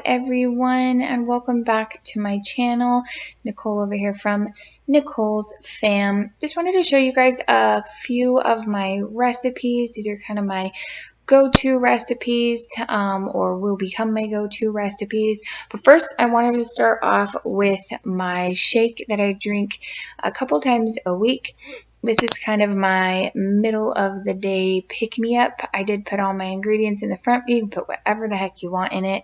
everyone, and welcome back to my channel. Nicole over here from Nicole's Fam. Just wanted to show you guys a few of my recipes. These are kind of my go-to recipes, or will become my go-to recipes. But first, I wanted to start off with my shake that I drink a couple times a week. This is kind of my middle of the day pick-me-up. I did put all my ingredients in the front. You can put whatever the heck you want in it.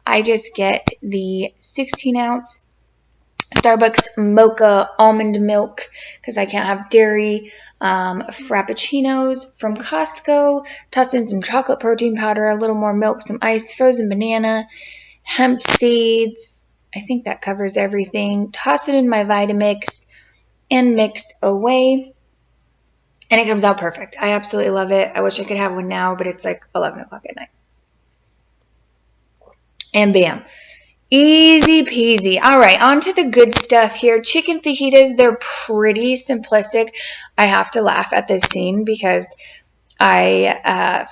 I just get the 16-ounce Starbucks mocha almond milk because I can't have dairy, frappuccinos from Costco, toss in some chocolate protein powder, a little more milk, some ice, frozen banana, hemp seeds. I think that covers everything. Toss it in my Vitamix and mix away. And it comes out perfect. I absolutely love it. I wish I could have one now, but it's like 11 o'clock at night. And bam. Easy peasy. All right, on to the good stuff here. Chicken fajitas, they're pretty simplistic. I have to laugh at this scene because I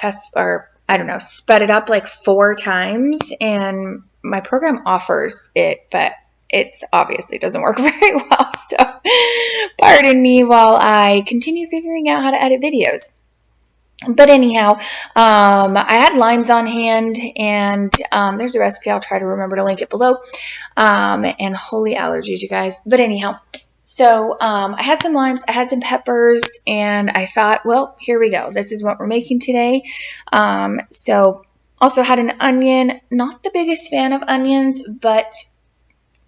sped it up like 4 times, and my program offers it, but it's obviously doesn't work very well. So pardon me while I continue figuring out how to edit videos. But anyhow, I had limes on hand, and there's a recipe. I'll try to remember to link it below. And holy allergies, you guys. But anyhow, so I had some limes, I had some peppers, and I thought, well, here we go. This is what we're making today. So also had an onion. Not the biggest fan of onions, but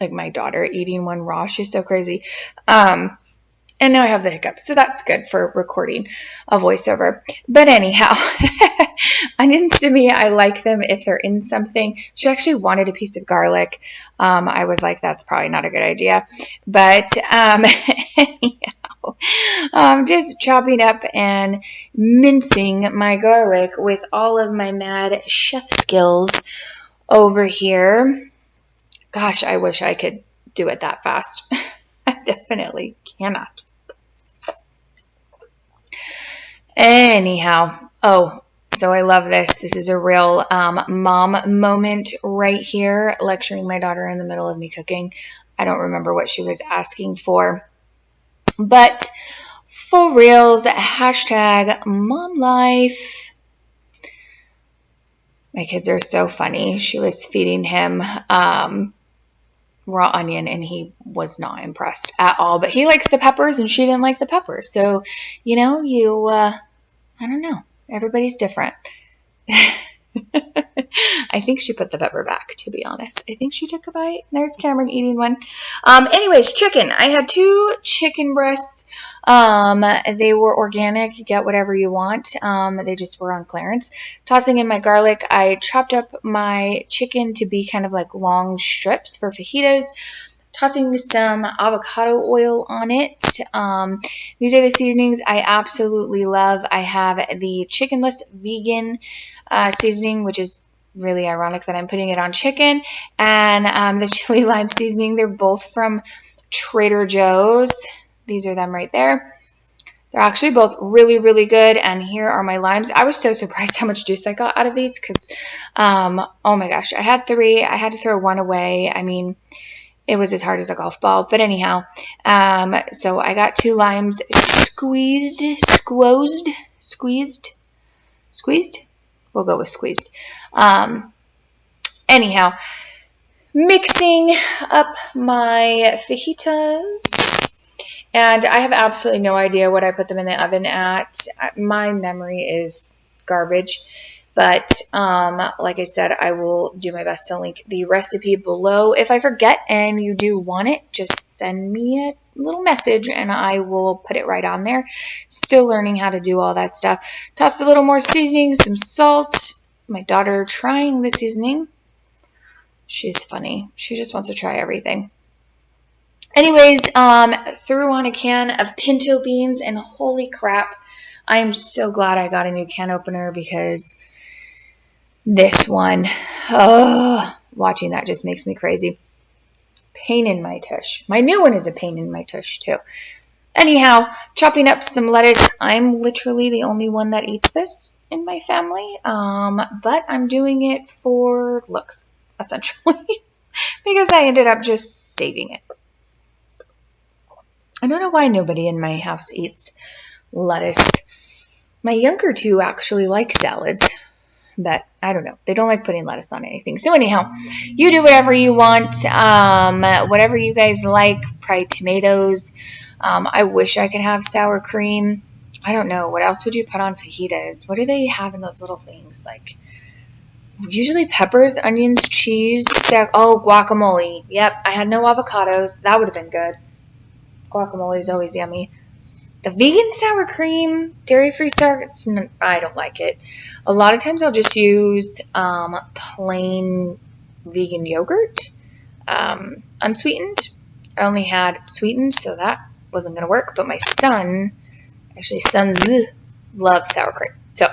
like my daughter eating one raw. She's so crazy. And now I have the hiccups, so that's good for recording a voiceover. But anyhow, onions to me, I like them if they're in something. She actually wanted a piece of garlic. I was like, that's probably not a good idea. But anyhow, just chopping up and mincing my garlic with all of my mad chef skills over here. Gosh, I wish I could do it that fast. I definitely cannot. Anyhow, so I love this. This is a real mom moment right here, lecturing my daughter in the middle of me cooking. I don't remember what she was asking for. But for reals, hashtag mom life. My kids are so funny. She was feeding him raw onion, and he was not impressed at all. But he likes the peppers, and she didn't like the peppers. So, I don't know. Everybody's different. I think she put the pepper back, to be honest. I think she took a bite. There's Cameron eating one. Anyways, chicken. I had 2 chicken breasts. They were organic. Get whatever you want. They just were on clearance. Tossing in my garlic. I chopped up my chicken to be kind of like long strips for fajitas. Tossing some avocado oil on it. These are the seasonings I absolutely love. I have the chickenless vegan seasoning, which is really ironic that I'm putting it on chicken, and the chili lime seasoning. They're both from Trader Joe's. These are them right there. They're actually both really, really good, and here are my limes. I was so surprised how much juice I got out of these because, oh my gosh, I had 3. I had to throw 1 away. I mean, it was as hard as a golf ball. But anyhow, so I got 2 limes squeezed. We'll go with squeezed. Anyhow, mixing up my fajitas. And I have absolutely no idea what I put them in the oven at. My memory is garbage. But like I said, I will do my best to link the recipe below. If I forget and you do want it, just send me a little message and I will put it right on there. Still learning how to do all that stuff. Tossed a little more seasoning, some salt. My daughter trying the seasoning. She's funny. She just wants to try everything. Anyways, threw on a can of pinto beans, and holy crap, I am so glad I got a new can opener because this one, watching that just makes me crazy. Pain in my tush. My new one is a pain in my tush too. Anyhow, chopping up some lettuce. I'm literally the only one that eats this in my family, but I'm doing it for looks. essentially, because I ended up just saving it. I don't know why nobody in my house eats lettuce. My younger two actually like salads, but I don't know. They don't like putting lettuce on anything. So anyhow, you do whatever you want, whatever you guys like. Probably tomatoes. I wish I could have sour cream. I don't know. What else would you put on fajitas? What do they have in those little things? Like, usually peppers, onions, cheese. Guacamole. Yep, I had no avocados. That would have been good. Guacamole is always yummy. The vegan sour cream, dairy-free sour, I don't like it. A lot of times I'll just use plain vegan yogurt, unsweetened. I only had sweetened, so that wasn't going to work. But my sons love sour cream. So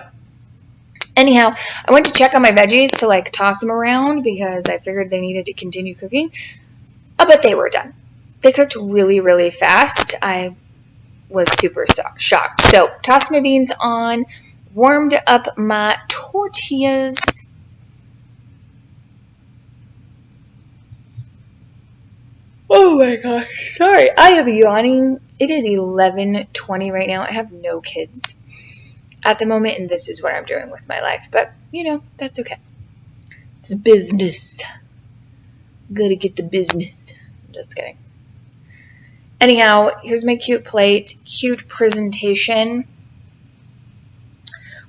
anyhow, I went to check on my veggies to like toss them around because I figured they needed to continue cooking. But they were done. They cooked really, really fast. I was super shocked. So tossed my beans on, warmed up my tortillas. Oh my gosh, sorry, I am yawning. It is 11:20 right now. I have no kids at the moment, and this is what I'm doing with my life. But, that's okay. It's business. Gotta get the business. Just kidding. Anyhow, here's my cute plate, cute presentation.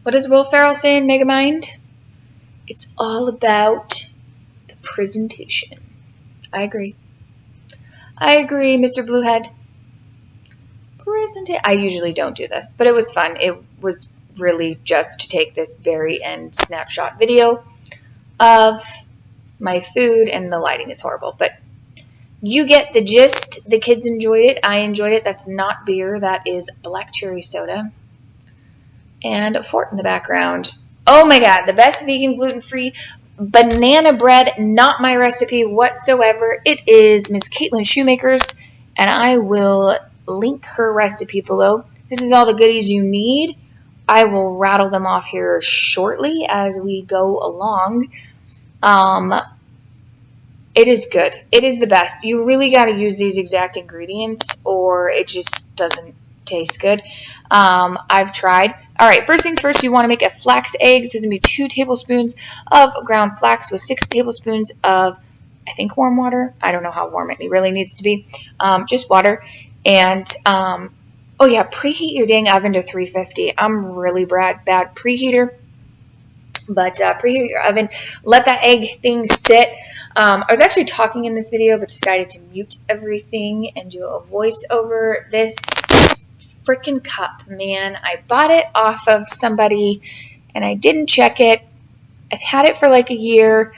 What does Will Ferrell say in Megamind? It's all about the presentation. I agree, Mr. Bluehead. I usually don't do this, but it was fun. It was really just to take this very end snapshot video of my food, and the lighting is horrible, but you get the gist. The kids enjoyed it. I enjoyed it. That's not beer. That is black cherry soda. And a fort in the background. Oh my God, the best vegan gluten-free banana bread, not my recipe whatsoever. It is Miss Caitlin Shoemaker's, and I will link her recipe below. This is all the goodies you need. I will rattle them off here shortly as we go along. It is good. It is the best. You really got to use these exact ingredients or it just doesn't taste good. I've tried. All right, first things first, you want to make a flax egg. So it's going to be 2 tablespoons of ground flax with 6 tablespoons of, I think, warm water. I don't know how warm it really needs to be. Just water. And, preheat your dang oven to 350. I'm really bad preheater. But preheat your oven. Let that egg thing sit. I was actually talking in this video, but decided to mute everything and do a voiceover. This freaking cup, man. I bought it off of somebody, and I didn't check it. I've had it for like a year.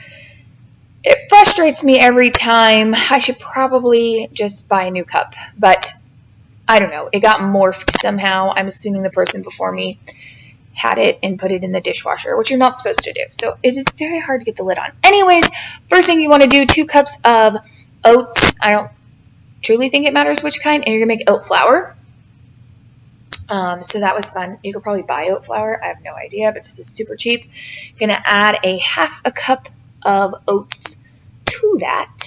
It frustrates me every time. I should probably just buy a new cup, but I don't know. It got morphed somehow. I'm assuming the person before me had it and put it in the dishwasher, which you're not supposed to do. So it is very hard to get the lid on. Anyways, first thing you want to do, 2 cups of oats. I don't truly think it matters which kind. And you're going to make oat flour. So that was fun. You could probably buy oat flour. I have no idea, but this is super cheap. Going to add a half a cup of oats to that.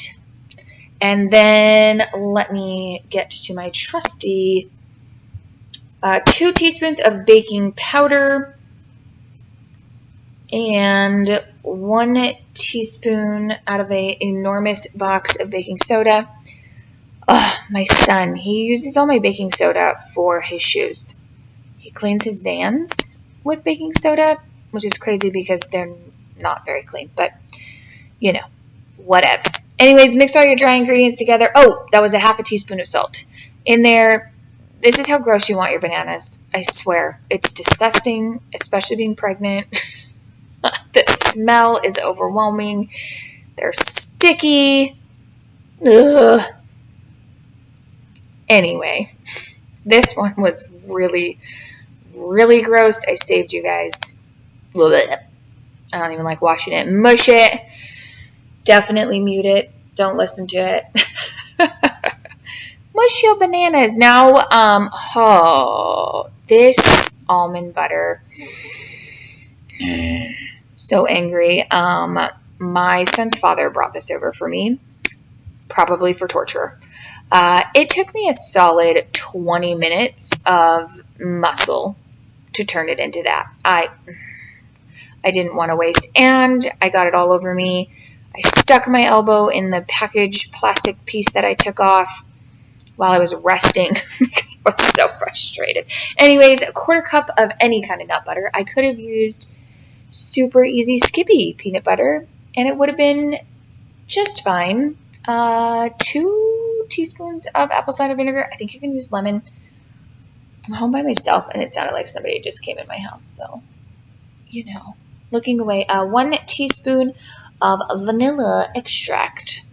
And then let me get to my trusty 2 teaspoons of baking powder and 1 teaspoon out of an enormous box of baking soda. Oh, my son, he uses all my baking soda for his shoes. He cleans his Vans with baking soda, which is crazy because they're not very clean, but whatevs. Anyways, mix all your dry ingredients together. Oh, that was a half a teaspoon of salt in there. This is how gross you want your bananas. I swear. It's disgusting, especially being pregnant. The smell is overwhelming. They're sticky. Ugh. Anyway, this one was really, really gross. I saved you guys. Blech. I don't even like washing it. Mush it. Definitely mute it. Don't listen to it. Mush your bananas. Now, this almond butter. So angry. My son's father brought this over for me, probably for torture. It took me a solid 20 minutes of muscle to turn it into that. I didn't want to waste, and I got it all over me. I stuck my elbow in the packaged plastic piece that I took off while I was resting because I was so frustrated. Anyways, a quarter cup of any kind of nut butter. I could have used super easy Skippy peanut butter, and it would have been just fine. 2 teaspoons of apple cider vinegar. I think you can use lemon. I'm home by myself, and it sounded like somebody just came in my house, so, you know. Looking away, 1 teaspoon of vanilla extract.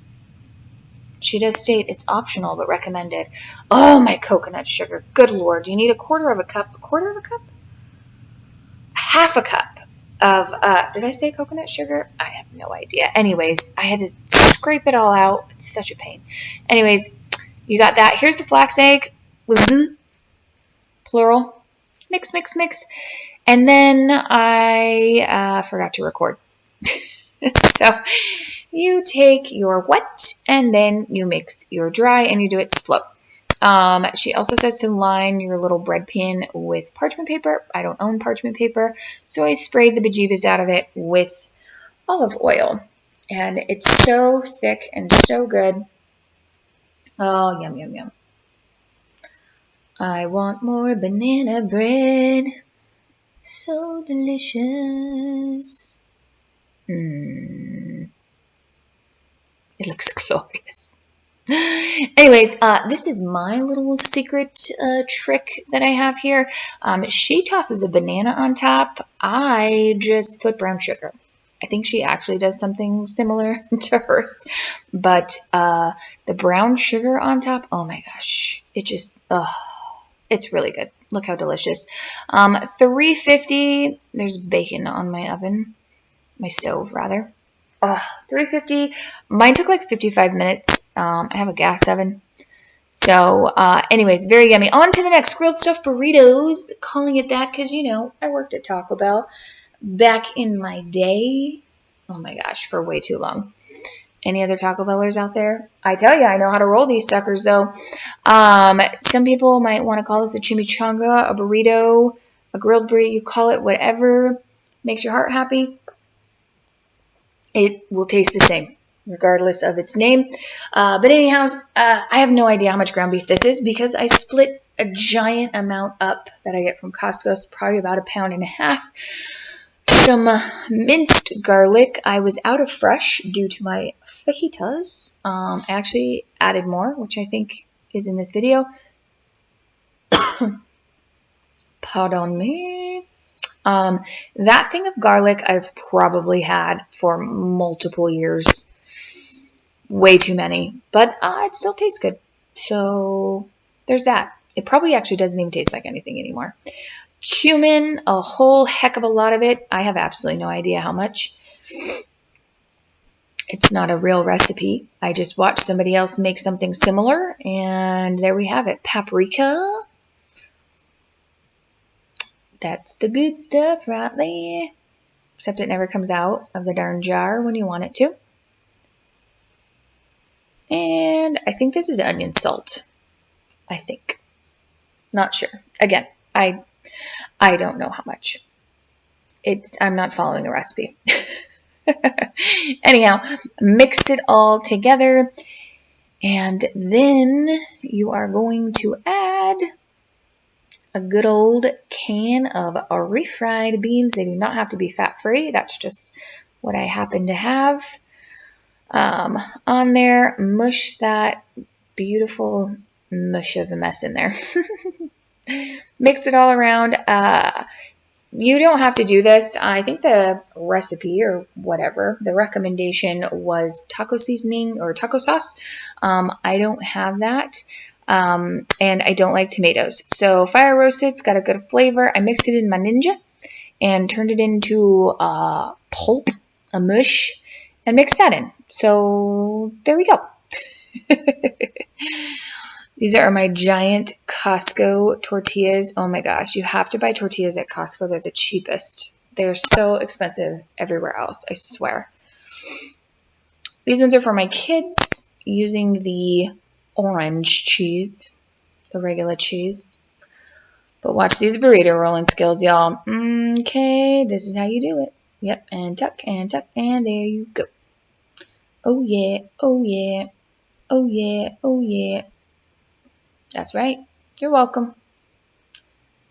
She does state it's optional, but recommended. Oh, my coconut sugar. Good Lord. Do you need a quarter of a cup? A quarter of a cup? Half a cup of, did I say coconut sugar? I have no idea. Anyways, I had to scrape it all out. It's such a pain. Anyways, you got that. Here's the flax egg. Plural. Mix, mix, mix. And then I forgot to record. So you take your wet and then you mix your dry and you do it slow. She also says to line your little bread pan with parchment paper. I don't own parchment paper, so I sprayed the bejeebus out of it with olive oil. And it's so thick and so good. Oh, yum, yum, yum. I want more banana bread. So delicious. It looks glorious. Anyways, this is my little secret trick that I have here. She tosses a banana on top. I just put brown sugar. I think she actually does something similar to hers. But the brown sugar on top, oh my gosh. It just, it's really good. Look how delicious. 350, there's bacon on my oven. My stove, rather. 350. Mine took like 55 minutes. I have a gas oven. So, anyways, very yummy. On to the next. Grilled stuffed burritos. Calling it that because, you know, I worked at Taco Bell back in my day. Oh my gosh, for way too long. Any other Taco Bellers out there? I tell you, I know how to roll these suckers, though. Some people might want to call this a chimichanga, a burrito, a grilled burrito. You call it whatever makes your heart happy. It will taste the same, regardless of its name. But anyhow, I have no idea how much ground beef this is because I split a giant amount up that I get from Costco. It's probably about 1.5 pounds. Some minced garlic. I was out of fresh due to my fajitas. I actually added more, which I think is in this video. Pardon me. That thing of garlic I've probably had for multiple years. Way too many. But it still tastes good. So there's that. It probably actually doesn't even taste like anything anymore. Cumin, a whole heck of a lot of it. I have absolutely no idea how much. It's not a real recipe. I just watched somebody else make something similar, and there we have it. Paprika. That's the good stuff right there. Except it never comes out of the darn jar when you want it to. And I think this is onion salt. I think. Not sure. Again, I don't know how much. I'm not following a recipe. Anyhow, mix it all together. And then you are going to add a good old can of refried beans. They do not have to be fat-free. That's just what I happen to have on there. Mush that beautiful mush of a mess in there. Mix it all around. You don't have to do this. I think the recipe or whatever, the recommendation was taco seasoning or taco sauce. I don't have that. And I don't like tomatoes. So fire roasted, it's got a good flavor. I mixed it in my Ninja and turned it into a pulp, a mush, and mixed that in. So there we go. These are my giant Costco tortillas. Oh my gosh, you have to buy tortillas at Costco. They're the cheapest. They're so expensive everywhere else, I swear. These ones are for my kids using the orange cheese, the regular cheese. But watch these burrito rolling skills, y'all. Okay, this is how you do it. Yep, and tuck, and there you go. Oh yeah, oh yeah, oh yeah, oh yeah. That's right. You're welcome.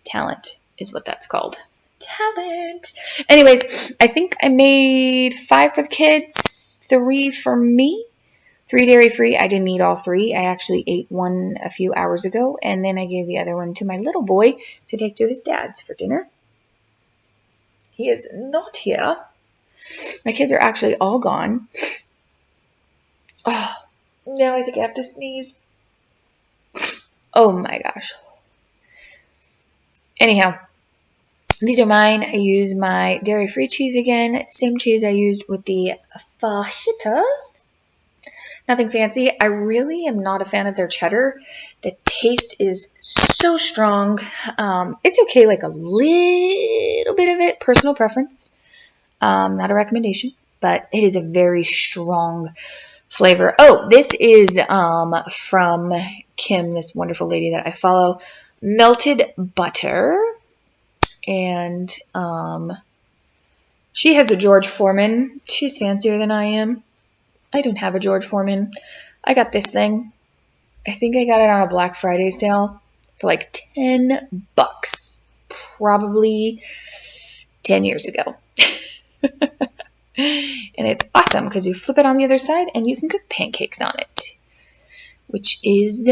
Talent is what that's called. Talent. Anyways, I think I made 5 for the kids, 3 for me. 3 dairy free. I didn't eat all 3. I actually ate one a few hours ago, and then I gave the other one to my little boy to take to his dad's for dinner. He is not here. My kids are actually all gone. Oh, now I think I have to sneeze. Oh my gosh. Anyhow, these are mine. I use my dairy-free cheese again. Same cheese I used with the fajitas. Nothing fancy. I really am not a fan of their cheddar. The taste is so strong. It's okay, like a little bit of it. Personal preference. Not a recommendation, but it is a very strong flavor. Oh, this is from Kim, this wonderful lady that I follow. Melted butter. And she has a George Foreman. She's fancier than I am. I don't have a George Foreman. I got this thing. I think I got it on a Black Friday sale for like $10. Probably 10 years ago. And it's awesome because you flip it on the other side and you can cook pancakes on it, which is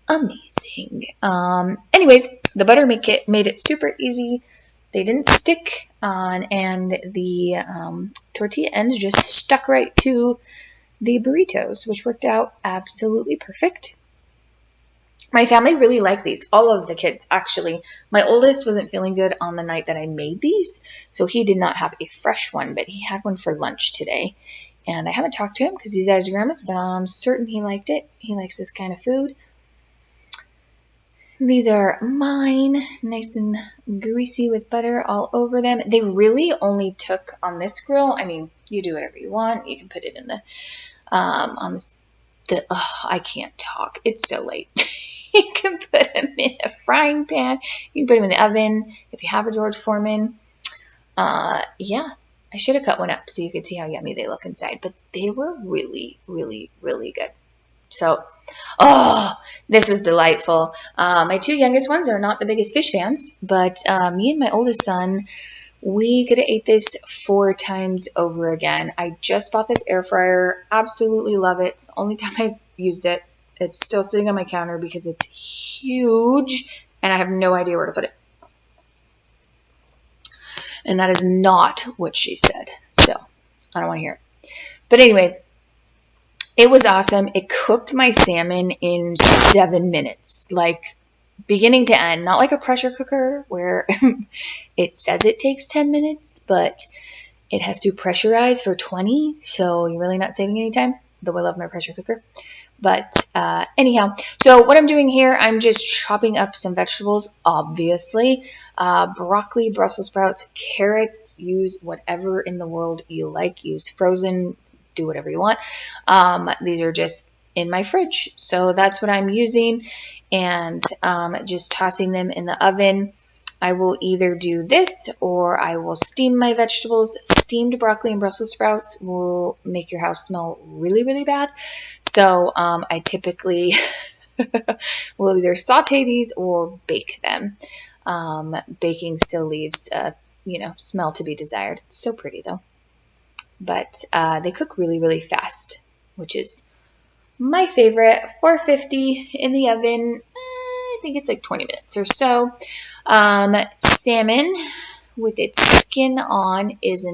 amazing. Anyways, the butter made it super easy. They didn't stick on, and the tortilla ends just stuck right to the burritos, which worked out absolutely perfect. My family really liked these. All of the kids, actually. My oldest wasn't feeling good on the night that I made these, so he did not have a fresh one, but he had one for lunch today. And I haven't talked to him because he's at his grandma's, but I'm certain he liked it. He likes this kind of food. These are mine, nice and greasy with butter all over them. They really only took on this grill. I mean, you do whatever you want. You can put it in the, on this, I can't talk. It's so late. You can put them in a frying pan. You can put them in the oven. If you have a George Foreman, yeah, I should have cut one up so you could see how yummy they look inside. But they were really, really, really good. So, this was delightful. My 2 youngest ones are not the biggest fish fans, but me and my oldest son, we could have ate this 4 times over again. I just bought this air fryer. Absolutely love it. It's the only time I've used it. It's still sitting on my counter because it's huge and I have no idea where to put it. And that is not what she said. So, I don't want to hear it. But anyway, it was awesome. It cooked my salmon in 7 minutes, like beginning to end. Not like a pressure cooker where it says it takes 10 minutes, but it has to pressurize for 20, so you're really not saving any time, though I love my pressure cooker. But anyhow, so what I'm doing here, I'm just chopping up some vegetables, obviously. Broccoli, Brussels sprouts, carrots, use whatever in the world you like. Use frozen, do whatever you want. These are just in my fridge. So that's what I'm using, and just tossing them in the oven. I will either do this or I will steam my vegetables. Steamed broccoli and Brussels sprouts will make your house smell really, really bad. So I typically will either saute these or bake them. Baking still leaves smell to be desired. It's so pretty though. But they cook really, really fast, which is my favorite. 450 in the oven. I think it's like 20 minutes or so. Salmon with its skin on is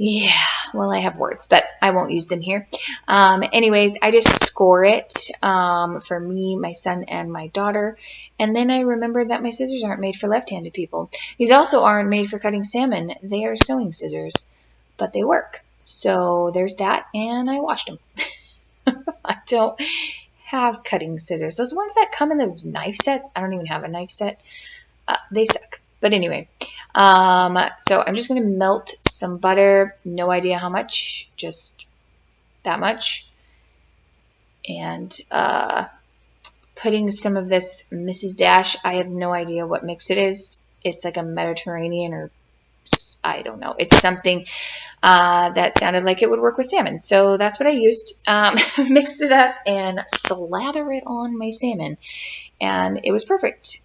I have words, but I won't use them here. Anyways, I just score it for me, my son, and my daughter. And then I remembered that my scissors aren't made for left-handed people. These also aren't made for cutting salmon. They are sewing scissors, but they work. So there's that, and I washed them. I don't have cutting scissors. Those ones that come in those knife sets, I don't even have a knife set. They suck. But anyway, So I'm just going to melt some butter. No idea how much, just that much. And putting some of this Mrs. Dash. I have no idea what mix it is. It's like a Mediterranean or I don't know. It's something that sounded like it would work with salmon. So that's what I used. Mixed it up and slather it on my salmon. And it was perfect.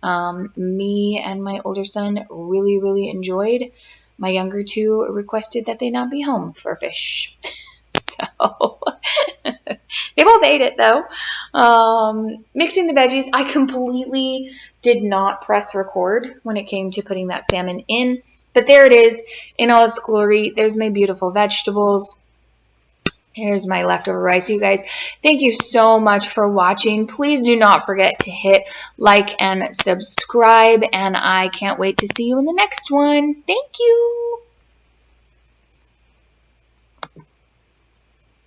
Me and my older son really, really enjoyed. My younger two requested that they not be home for fish. So they both ate it though. Mixing the veggies, I completely did not press record when it came to putting that salmon in. But there it is in all its glory. There's my beautiful vegetables. Here's my leftover rice, you guys. Thank you so much for watching. Please do not forget to hit like and subscribe. And I can't wait to see you in the next one. Thank you.